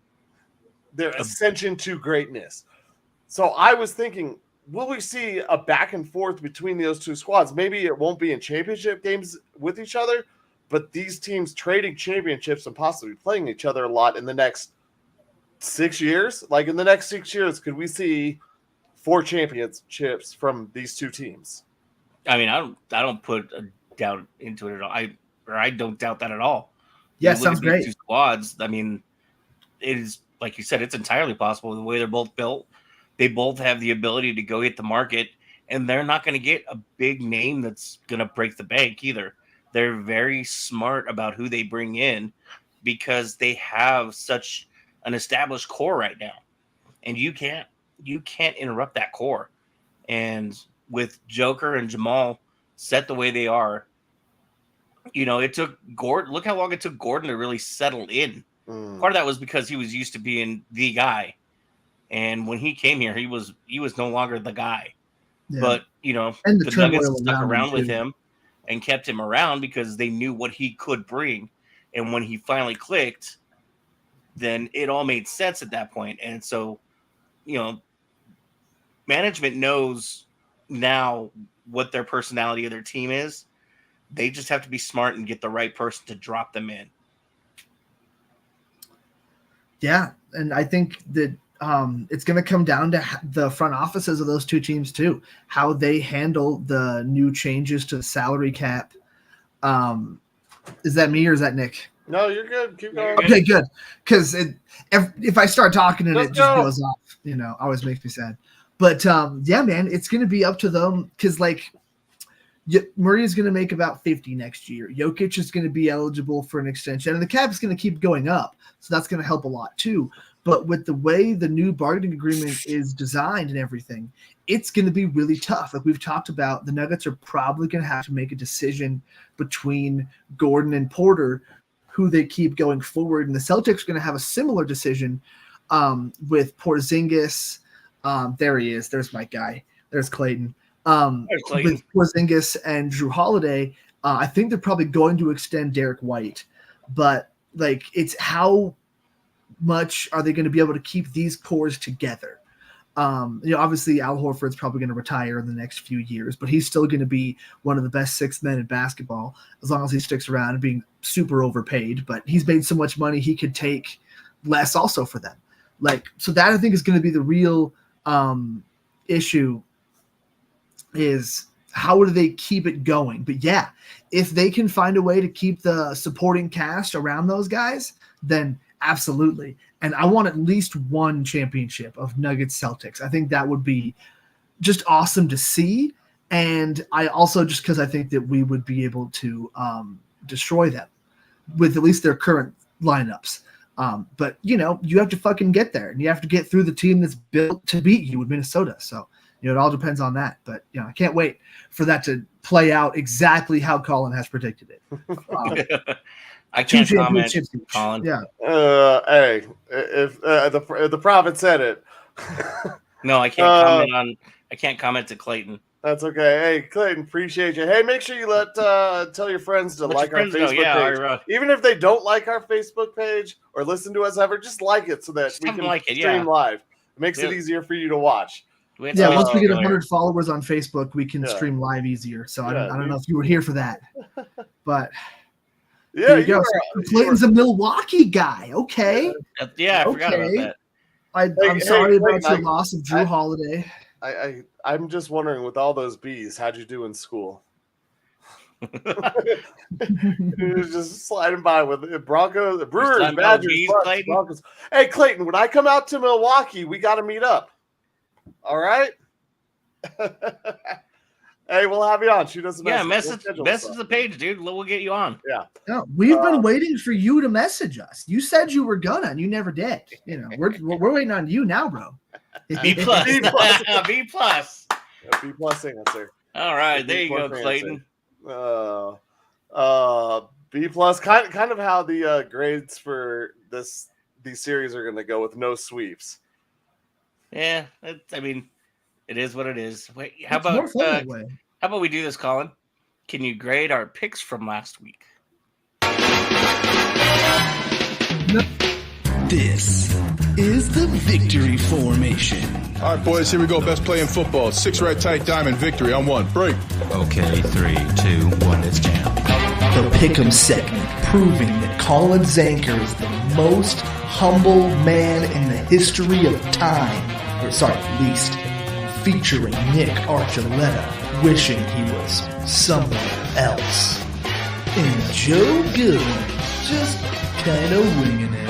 their ascension to greatness. So I was thinking, will we see a back and forth between those two squads? Maybe it won't be in championship games with each other, but these teams trading championships and possibly playing each other a lot in the next 6 years. Like in the next 6 years, could we see 4 championships from these two teams? I mean, I don't put a doubt into it at all. I don't doubt that at all. Yeah, sounds great. Two squads. I mean, it is, like you said, it's entirely possible the way they're both built. They both have the ability to go hit the market, and they're not going to get a big name that's going to break the bank either. They're very smart about who they bring in because they have such an established core right now, and you can't interrupt that core. And with Joker and Jamal set the way they are, it took Gordon. Look how long it took Gordon to really settle in. Part of that was because he was used to being the guy, and when he came here, he was no longer the guy. Yeah. But and the Nuggets stuck around with him and kept him around because they knew what he could bring, and when he finally clicked, then it all made sense at that point. And so, management knows now what their personality of their team is. They just have to be smart and get the right person to drop them in. Yeah, and I think that it's going to come down to the front offices of those two teams too, how they handle the new changes to the salary cap. Is that me or is that Nick? No, you're good. Keep going. Okay, good. Because if I start talking and Let's it just go. goes off, always makes me sad. But yeah, man, it's going to be up to them because Murray is going to make about 50 next year. Jokic is going to be eligible for an extension, and the cap is going to keep going up, so that's going to help a lot too. But with the way the new bargaining agreement is designed and everything, it's going to be really tough. Like we've talked about, the Nuggets are probably going to have to make a decision between Gordon and Porter, who they keep going forward. And the Celtics are going to have a similar decision with Porzingis. There he is. There's my guy. There's Clayton. With Porzingis and Drew Holiday, I think they're probably going to extend Derek White. But it's how much are they going to be able to keep these cores together? Obviously Al Horford's probably going to retire in the next few years, but he's still going to be one of the best sixth men in basketball as long as he sticks around and being super overpaid. But he's made so much money he could take less also for them. So that I think is going to be the real issue, is how do they keep it going? But yeah, if they can find a way to keep the supporting cast around those guys, then absolutely. And I want at least one championship of Nuggets Celtics. I think that would be just awesome to see. And I also, just because I think that we would be able to destroy them with at least their current lineups. But you have to fucking get there, and you have to get through the team that's built to beat you with Minnesota. So, it all depends on that. But I can't wait for that to play out exactly how Colin has predicted it. I can't comment, Colin. Yeah. Hey, if the prophet said it. No, I can't comment I can't comment to Clayton. That's okay. Hey, Clayton, appreciate you. Hey, make sure you tell your friends to like our Facebook page. Even if they don't like our Facebook page or listen to us ever, just like it so that we can stream live. It makes it easier for you to watch. Yeah, once we get 100 followers on Facebook, we can stream live easier. So I don't know if you were here for that, but yeah, you go. Clayton's a Milwaukee guy. Okay. Yeah, I forgot about that. I'm sorry about your loss of Drew Holiday. I'm just wondering, with all those B's, how'd you do in school? He was just sliding by with Broncos, Brewers, Badgers, Broncos. Hey, Clayton, when I come out to Milwaukee, we got to meet up. All right. Hey, we'll have you on. Shoot us a message. Message the page, dude. We'll get you on. Yeah. No, we've been waiting for you to message us. You said you were gonna, and you never did. We're waiting on you now, bro. B plus. B plus. B plus answer. All right, there you go, Clayton. B plus. Kind of how the grades for these series are going to go with no sweeps. Yeah, it is what it is. Wait, how about we do this, Colin? Can you grade our picks from last week? This is the victory formation. All right, boys, here we go. Best play in football. 6 right tight diamond victory on 1. Break. Okay, 3, 2, 1, it's jam. The Pick'em segment, proving that Colin Zanker is the most humble man in the history of time. Least. Featuring Nick Archuleta, wishing he was somewhere else. And Joe Goodwin, just kind of winging it.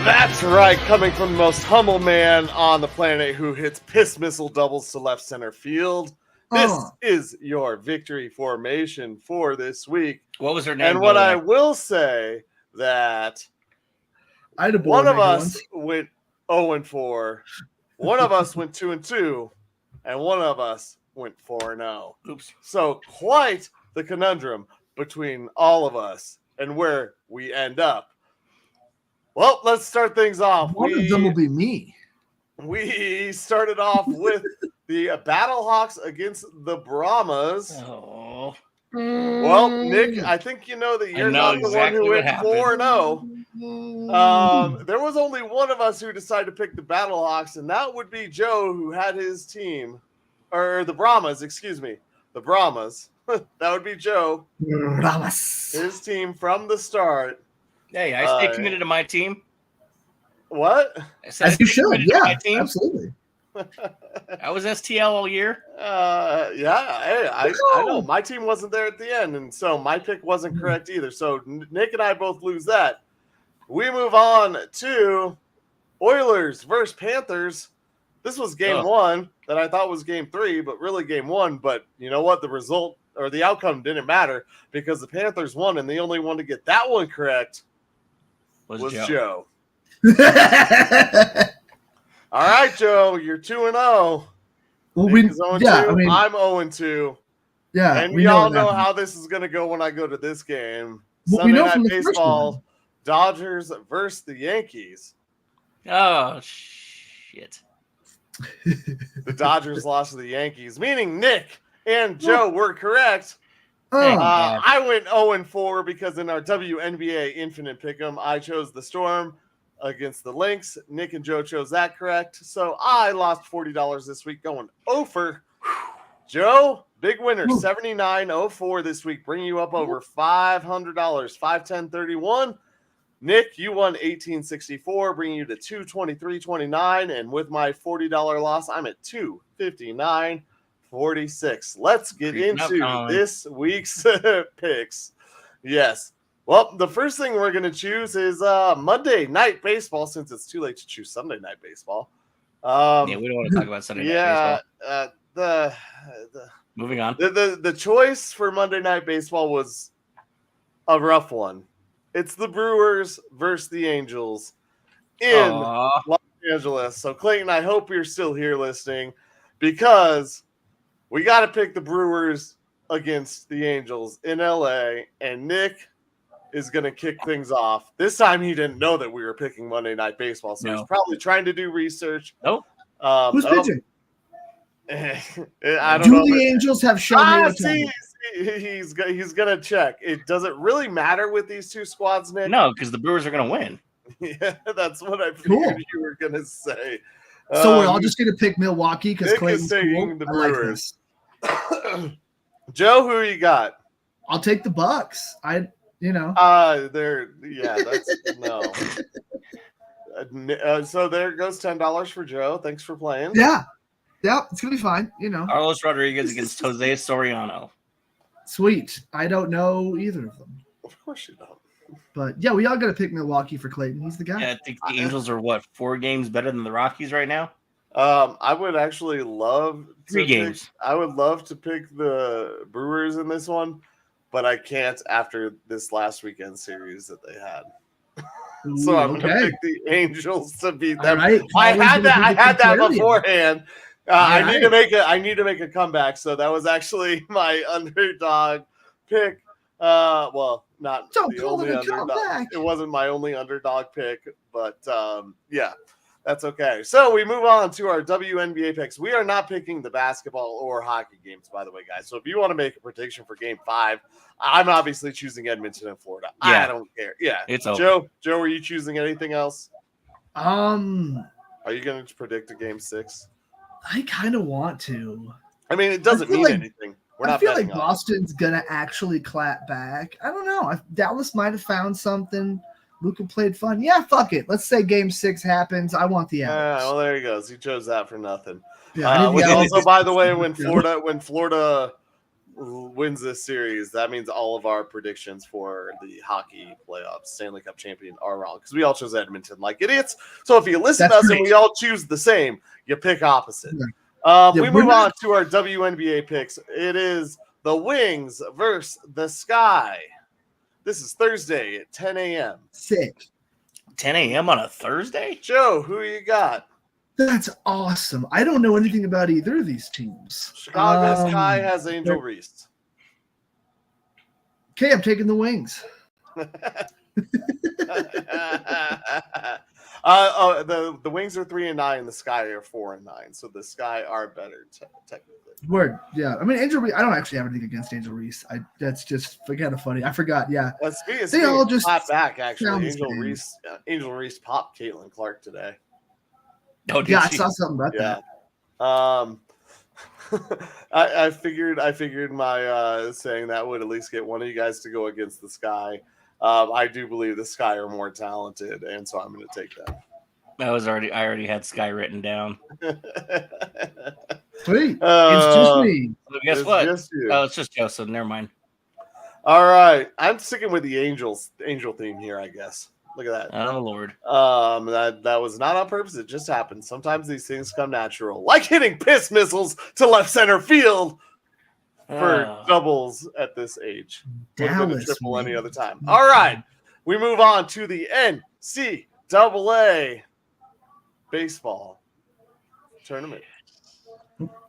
That's right, coming from the most humble man on the planet who hits piss missile doubles to left center field. This is your victory formation for this week. What was her name? And what I will say that one of us went 0-4, one of us went 2-2, and one of us went 4-0. Oops. So quite the conundrum between all of us and where we end up. Well, let's start things off. One of them will be me. We started off with the Battlehawks against the Brahmas. Oh. Well, Nick, I think you know that you're not the one who went 4-0. There was only one of us who decided to pick the Battlehawks, and that would be Joe, who had his team, or the Brahmas, excuse me, the Brahmas. That would be Joe. Brahmas. His team from the start. Hey, I stay committed to my team. What? As you should. Yeah, absolutely. I was STL all year. Yeah. Hey, I know my team wasn't there at the end, and so my pick wasn't correct either. So Nick and I both lose that. We move on to Oilers versus Panthers. This was game 1 that I thought was game 3, but really game 1. But you know what? The result or the outcome didn't matter because the Panthers won, and the only one to get that one correct was Joe. All right, Joe, you're 2-0. Well, I'm 0-2. Yeah, and we all know how this is going to go when I go to this game. Well, Sunday Night Baseball, Dodgers versus the Yankees. Oh, shit. The Dodgers lost to the Yankees, meaning Nick and Joe were correct. I went 0-4 because in our WNBA Infinite Pick'em, I chose the Storm against the Lynx. Nick and Joe chose that correct. So I lost $40 this week going over. Joe, big winner, 79-04 this week, bringing you up over $500, $510.31. Nick, you won $18.64, bringing you to $223.29. And with my $40 loss, I'm at $259.46. Let's get into this week's picks. Yes. Well, the first thing we're going to choose is Monday Night Baseball, since it's too late to choose Sunday Night Baseball. Yeah, we don't want to talk about Sunday Night Baseball. Moving on. The choice for Monday Night Baseball was a rough one. It's the Brewers versus the Angels in Los Angeles. So, Clayton, I hope you're still here listening because we got to pick the Brewers against the Angels in LA, and Nick is going to kick things off. This time he didn't know that we were picking Monday Night Baseball, so he's probably trying to do research. Nope. Who's pitching? I don't do know. The Angels have shown he's going to check. It doesn't really matter with these two squads, Nick. No, because the Brewers are going to win. Yeah, that's what I figured you were going to say. So we're all just going to pick Milwaukee because Clayton's taking the Brewers. Joe, who you got? I'll take the Bucks. That's no. So there goes $10 for Joe. Thanks for playing. Yeah, it's gonna be fine. Carlos Rodriguez against Jose Soriano. Sweet. I don't know either of them. Of course you don't. But yeah, we all got to pick Milwaukee for Clayton. He's the guy. Yeah, I think the Angels are 4 games better than the Rockies right now. I would actually love 3 games. I would love to pick the Brewers in this one, but I can't after this last weekend series that they had. So I'm going to pick the Angels to beat them. Right. I had that beforehand. I need to make a comeback. So that was actually my underdog pick. Well, not the only underdog. It wasn't my only underdog pick, but yeah. That's okay. So we move on to our WNBA picks. We are not picking the basketball or hockey games, by the way, guys. So if you want to make a prediction for Game 5, I'm obviously choosing Edmonton and Florida. Yeah. I don't care. Yeah, it's over. Joe, are you choosing anything else? Are you going to predict a Game 6? I kind of want to. I mean, it doesn't mean anything. I feel like Boston's going to actually clap back. I don't know. Dallas might have found something. Luka played fun. Yeah, fuck it. Let's say Game 6 happens. I want the Avs. Well, there he goes. He chose that for nothing. Yeah, also, by the way, when Florida wins this series, that means all of our predictions for the hockey playoffs, Stanley Cup champion, are wrong because we all chose Edmonton like idiots. So if you listen to us and we all choose the same, you pick opposite. We move on to our WNBA picks. It is the Wings versus the Sky. This is Thursday at 10 a.m. Sick. 10 a.m. on a Thursday? Joe, who you got? That's awesome. I don't know anything about either of these teams. Chicago Sky has Angel Reese. Okay, I'm taking the Wings. The Wings are 3-9, the Sky are 4-9, so the Sky are better technically. Word, yeah. I mean, Angel Reese. I don't actually have anything against Angel Reese. That's just kind of funny. I forgot. Yeah, they all just clap back. Actually, Angel Reese popped Caitlin Clark today. Oh, yeah, I saw something about that. I figured my saying that would at least get one of you guys to go against the Sky. I do believe the Sky are more talented, and so I'm going to take them. I already had Sky written down. Sweet. It's just me. So guess It's what? just you. Oh, it's just Joe, so never mind. All right. I'm sticking with the angel theme here, I guess. Look at that. Oh Lord. That was not on purpose. It just happened. Sometimes these things come natural, like hitting piss missiles to left center field for doubles at this age. Would have been a triple any other time. All right. We move on to the NCAA baseball tournament.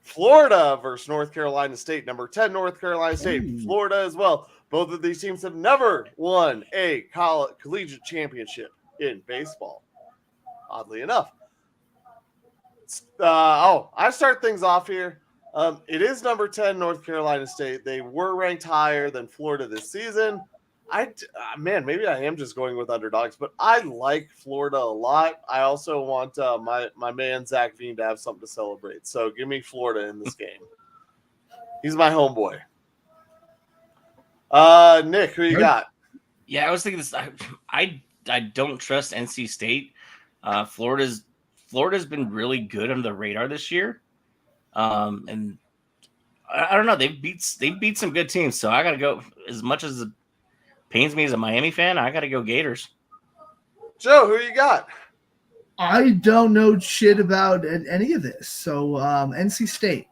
Florida versus North Carolina State. Number 10, North Carolina State. Ooh. Florida as well. Both of these teams have never won a collegiate championship in baseball, oddly enough. I start things off here. It is number 10, North Carolina State. They were ranked higher than Florida this season. Maybe I am just going with underdogs, but I like Florida a lot. I also want my man Zach Veen to have something to celebrate. So give me Florida in this game. He's my homeboy. Nick, who you got? Yeah, I was thinking this. I don't trust NC State. Florida's been really good under the radar this year, and I don't know. They beat some good teams, so I got to go. As much as it pains me as a Miami fan, I got to go Gators. Joe, who you got? I don't know shit about any of this, so NC State.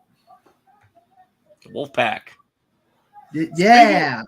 Wolfpack. Yeah.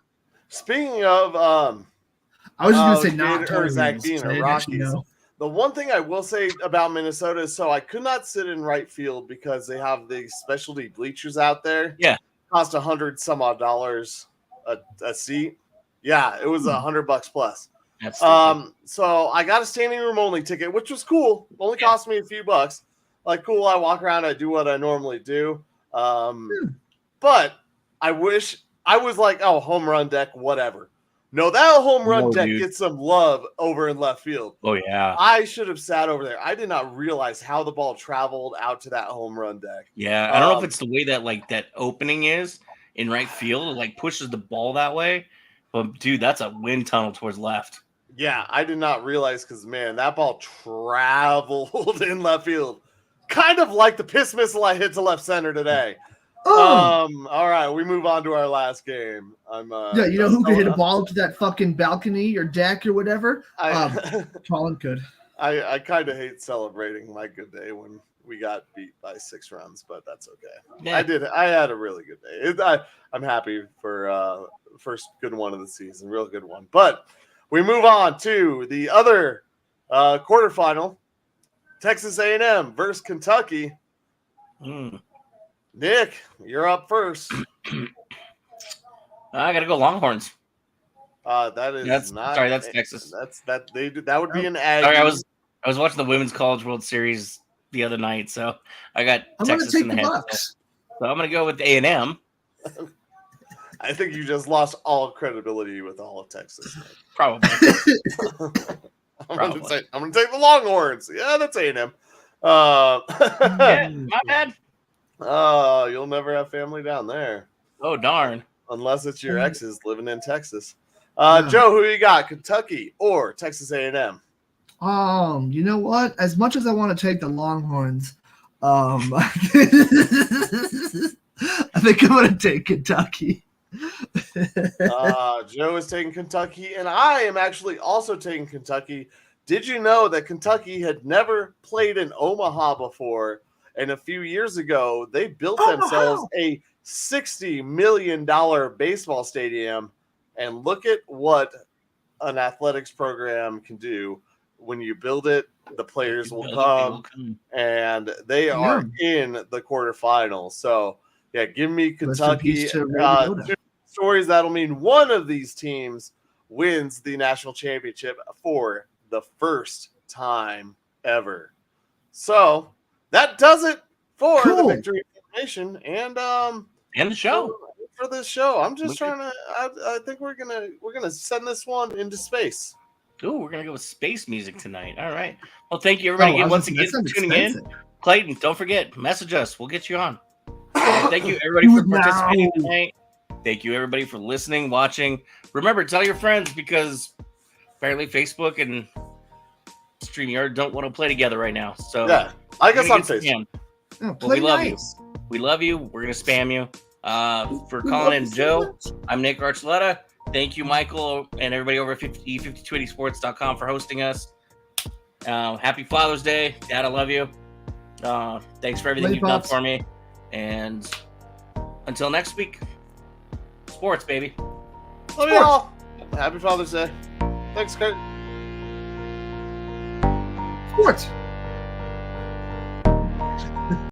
Speaking of, I was just gonna say not or Zach Veen or Rockies. The one thing I will say about Minnesota is, so I could not sit in right field because they have the specialty bleachers out there. Yeah, cost $100 some odd a seat. Yeah, it was $100 plus. That's so I got a standing room only ticket, which was cool. Only cost me a few bucks. Like, cool. I walk around. I do what I normally do. But I wish I was like, oh, home run deck, whatever. No, that home run deck gets some love over in left field. Oh, yeah. I should have sat over there. I did not realize how the ball traveled out to that home run deck. Yeah, I don't know if it's the way that that opening is in right field. It pushes the ball that way. But, dude, that's a wind tunnel towards left. Yeah, I did not realize because, man, that ball traveled in left field. Kind of like the piss missile I hit to left center today. All right, we move on to our last game. Yeah, you know who could hit a ball to that fucking balcony or deck or whatever? Colin could. I kind of hate celebrating my good day when we got beat by 6 runs, but that's okay. Yeah. I had a really good day. I'm happy for first good one of the season, real good one. But we move on to the other quarterfinal, Texas A&M versus Kentucky. Nick, you're up first. I gotta go Longhorns. That's Texas. That would be an Aggie. Sorry, I was watching the Women's College World Series the other night, so I got Texas in the head. So I'm gonna go with A&M. I think you just lost all credibility with all of Texas. Probably. I'm gonna take the Longhorns. Yeah, that's A&M. Yeah, my bad. You'll never have family down there. Oh, darn. Unless it's your exes living in Texas. Joe, who you got? Kentucky or Texas A&M? You know what? As much as I want to take the Longhorns, I think I'm going to take Kentucky. Joe is taking Kentucky, and I am actually also taking Kentucky. Did you know that Kentucky had never played in Omaha before? And a few years ago, they built themselves a $60 million baseball stadium. And look at what an athletics program can do. When you build it, the players will come, and they are in the quarterfinals. So, yeah, give me Kentucky. 2 stories that'll mean one of these teams wins the national championship for the first time ever. So, that does it for the Victory Information and the show. For this show, I'm just trying to. I think we're gonna send this one into space. Ooh, we're gonna go with space music tonight. All right. Well, thank you everybody once again for tuning in. Clayton, don't forget, message us. We'll get you on. Thank you everybody for participating tonight. Thank you everybody for listening, watching. Remember, tell your friends because apparently Facebook and StreamYard don't want to play together right now. So Yeah, I guess we're on gonna get Facebook. spammed. No, Well, we love nice. you. We love you. We're gonna spam you. For Colin and Joe, I'm Nick Archuleta. Thank you, Michael, and everybody over at 5280sports.com for hosting us. Happy Father's Day. Dad, I love you. Thanks for everything you've done for me. And until next week, sports, baby. Love you all. Happy Father's Day. Thanks, Kurt. Sports.